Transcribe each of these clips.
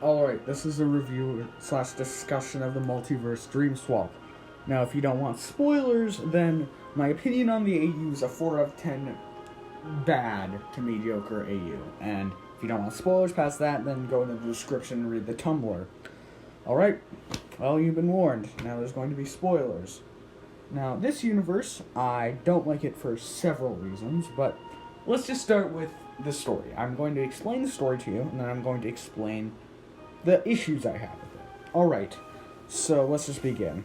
Alright, this is a review slash discussion of the Multiverse Dreamswap. Now, if you don't want spoilers, then my opinion on the AU is a 4 out of 10 bad to mediocre AU. And if you don't want spoilers past that, then go into the description and read the Tumblr. Alright, well, you've been warned. Now there's going to be spoilers. Now, this universe, I don't like it for several reasons, but let's just start with the story. I'm going to explain the story to you, and then I'm going to explain the issues I have with it. Alright, so let's just begin.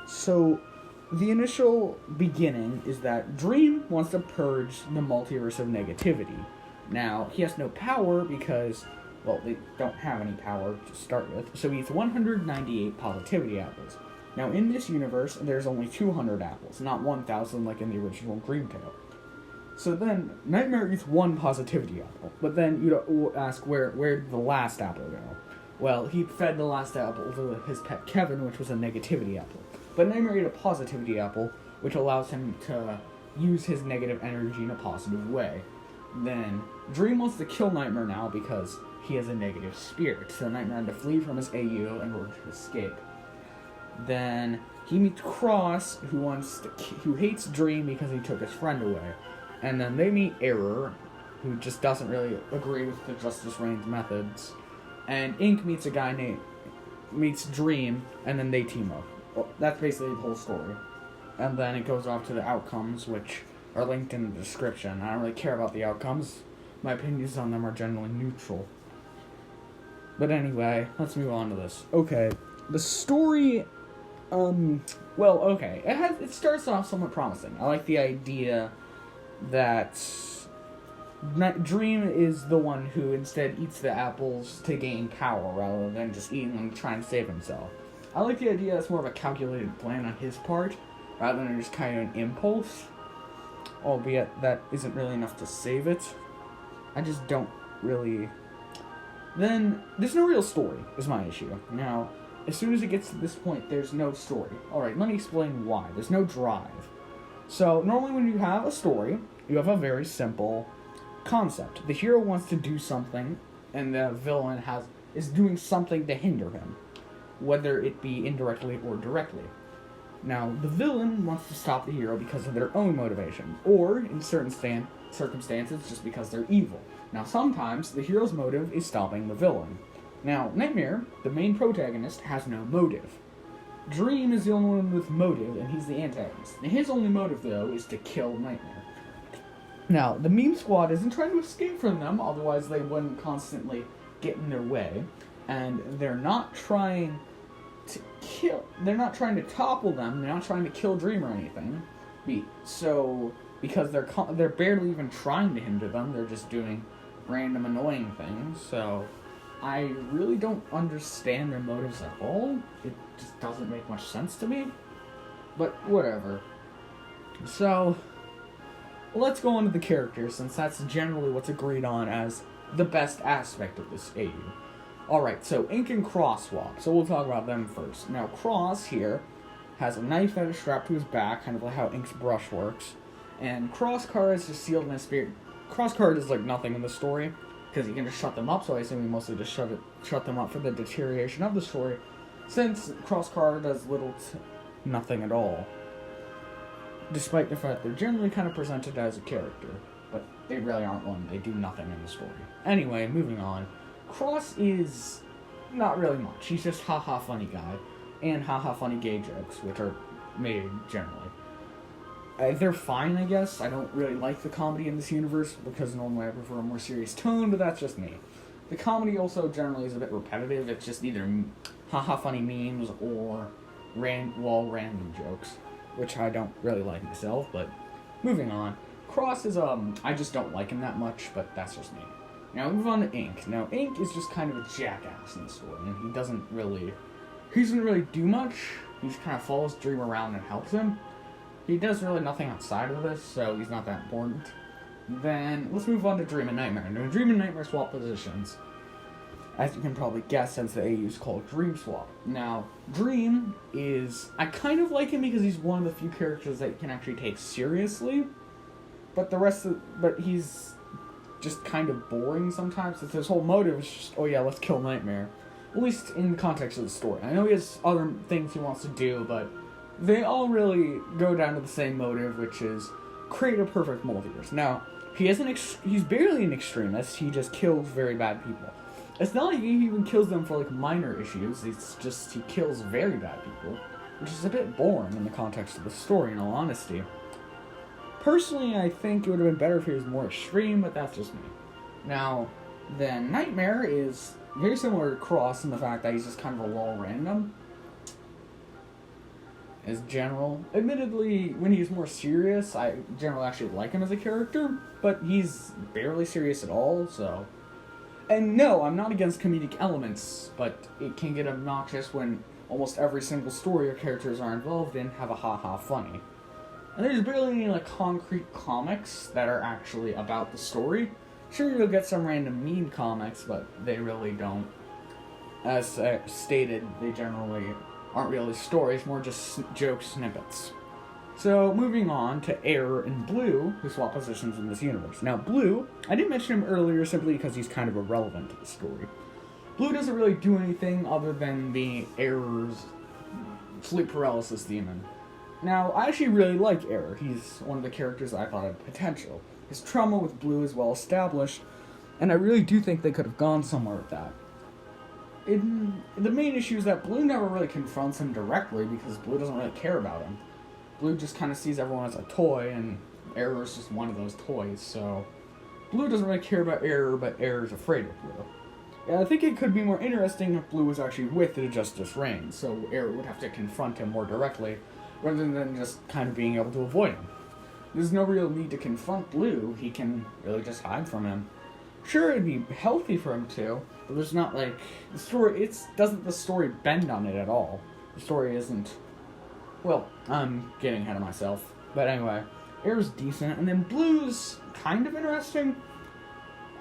So, the initial beginning is that Dream wants to purge the multiverse of negativity. Now, he has no power because, well, they don't have any power to start with, so he eats 198 positivity apples. Now, in this universe, there's only 200 apples, not 1,000 like in the original Dreamtale. So then, Nightmare eats one positivity apple, but then you ask, where did the last apple go? Well, he fed the last apple to his pet Kevin, which was a negativity apple. But Nightmare ate a positivity apple, which allows him to use his negative energy in a positive way. Then, Dream wants to kill Nightmare now because he has a negative spirit, so Nightmare had to flee from his AU in order to escape. Then, he meets Cross, who hates Dream because he took his friend away. And then they meet Error, who just doesn't really agree with the Justice Reign's methods. And Ink meets meets Dream, and then they team up. Well, that's basically the whole story. And then it goes off to the outcomes, which are linked in the description. I don't really care about the outcomes. My opinions on them are generally neutral. But anyway, let's move on to this. Okay, the story, well, okay. It starts off somewhat promising. I like the idea that Dream is the one who instead eats the apples to gain power rather than just eating them to try and save himself. I like the idea it's more of a calculated plan on his part rather than just kind of an impulse, albeit that isn't really enough to save it. I just don't really... Then, there's no real story, is my issue. Now, as soon as it gets to this point, there's no story. Alright, let me explain why. There's no drive. So, normally when you have a story, you have a very simple concept. The hero wants to do something, and the villain is doing something to hinder him, whether it be indirectly or directly. Now, the villain wants to stop the hero because of their own motivation, or, in certain circumstances, just because they're evil. Now, sometimes, the hero's motive is stopping the villain. Now, Nightmare, the main protagonist, has no motive. Dream is the only one with motive, and he's the antagonist. And his only motive, though, is to kill Nightmare. Now, the meme squad isn't trying to escape from them, otherwise they wouldn't constantly get in their way. And they're not trying to topple them, they're not trying to kill Dream or anything. Because they're barely even trying to hinder them, they're just doing random annoying things, so... I really don't understand their motives at all. It just doesn't make much sense to me. But whatever. So, let's go on to the characters, since that's generally what's agreed on as the best aspect of this AU. Alright, so Ink and Cross swap. So we'll talk about them first. Now, Cross here has a knife that is strapped to his back, kind of like how Ink's brush works. And Cross card is just sealed in his spirit. Cross card is like nothing in the story, because he can just shut them up, so I assume he mostly just shut them up for the deterioration of the story, since Crosscar does little to nothing at all. Despite the fact they're generally kind of presented as a character, but they really aren't one, they do nothing in the story. Anyway, moving on. Cross is not really much, he's just haha funny guy, and haha funny gay jokes, which are made generally. They're fine, I guess. I don't really like the comedy in this universe, because normally I prefer a more serious tone, but that's just me. The comedy also generally is a bit repetitive. It's just either haha funny memes or random jokes, which I don't really like myself, but moving on. Cross is, I just don't like him that much, but that's just me. Now, move on to Ink. Now, Ink is just kind of a jackass in the story, and he doesn't really do much. He just kind of follows Dream around and helps him. He does really nothing outside of this, so he's not that important. Then, let's move on to Dream and Nightmare. Now, Dream and Nightmare swap positions, as you can probably guess, since the AU is called Dreamswap. Now, Dream is... I kind of like him because he's one of the few characters that you can actually take seriously, but he's just kind of boring sometimes. It's his whole motive is just, oh yeah, let's kill Nightmare. At least in the context of the story. I know he has other things he wants to do, but they all really go down to the same motive, which is create a perfect multiverse. Now, he's barely an extremist, he just kills very bad people. It's not like he even kills them for, like, minor issues, it's just he kills very bad people, which is a bit boring in the context of the story, in all honesty. Personally, I think it would have been better if he was more extreme, but that's just me. Now, then Nightmare is very similar to Cross in the fact that he's just kind of a lol random. As general. Admittedly, when he's more serious, I generally actually like him as a character, but he's barely serious at all, so... And no, I'm not against comedic elements, but it can get obnoxious when almost every single story your characters are involved in have a ha-ha funny. And there's barely any, like, concrete comics that are actually about the story. Sure, you'll get some random meme comics, but they really don't. As stated, they generally aren't really stories, more just joke snippets. So, moving on to Air and Blue, who swap positions in this universe. Now, Blue, I didn't mention him earlier simply because he's kind of irrelevant to the story. Blue doesn't really do anything other than be Air's sleep paralysis demon. Now, I actually really like Air. He's one of the characters I thought had potential. His trauma with Blue is well established, and I really do think they could have gone somewhere with that. The main issue is that Blue never really confronts him directly because Blue doesn't really care about him. Blue just kind of sees everyone as a toy, and Air is just one of those toys, so... Blue doesn't really care about Air, but Air is afraid of Blue. Yeah, I think it could be more interesting if Blue was actually with the Justice Reign, so Air would have to confront him more directly, rather than just kind of being able to avoid him. There's no real need to confront Blue, he can really just hide from him. Sure, it'd be healthy for him to, but there's not, like, the story bend on it at all. The story isn't, well, I'm getting ahead of myself, but anyway, Air's decent, and then Blue's kind of interesting.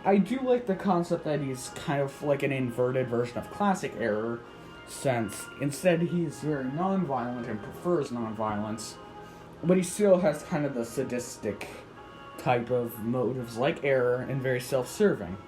I do like the concept that he's kind of like an inverted version of classic Air, since instead he's very non-violent and prefers non-violence, but he still has kind of the sadistic type of motives like Air and very self-serving.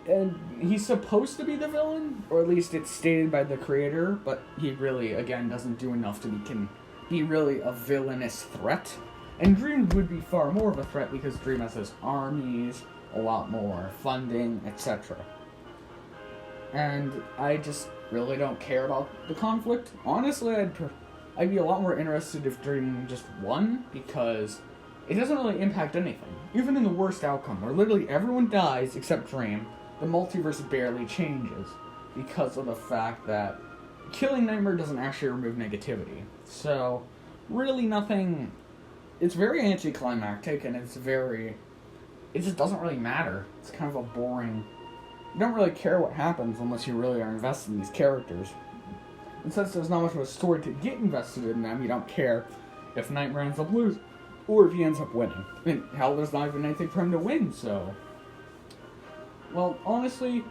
And he's supposed to be the villain, or at least it's stated by the creator, but he really, again, doesn't do enough to be really a villainous threat. And Dream would be far more of a threat because Dream has his armies, a lot more funding, etc. And I just really don't care about the conflict. Honestly, I'd be a lot more interested if Dream just won, because it doesn't really impact anything. Even in the worst outcome, where literally everyone dies except Dream, the multiverse barely changes, because of the fact that killing Nightmare doesn't actually remove negativity. So, really nothing... It's very anticlimactic, and it just doesn't really matter. It's kind of a boring... You don't really care what happens unless you really are invested in these characters. And since there's not much of a story to get invested in them, you don't care if Nightmare ends up losing, or if he ends up winning. And hell, there's not even anything for him to win, so... Well, honestly,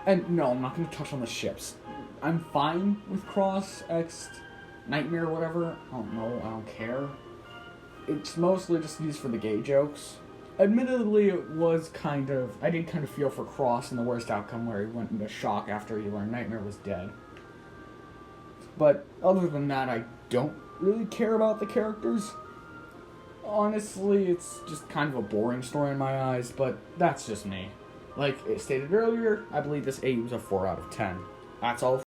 and no, I'm not going to touch on the ships. I'm fine with Cross X Nightmare, whatever. I don't know, I don't care. It's mostly just used for the gay jokes. Admittedly, it was I did kind of feel for Cross in the worst outcome where he went into shock after he learned Nightmare was dead. But other than that, I don't really care about the characters. Honestly, it's just kind of a boring story in my eyes, but that's just me. Like it stated earlier, I believe this AU is a 4 out of 10. That's all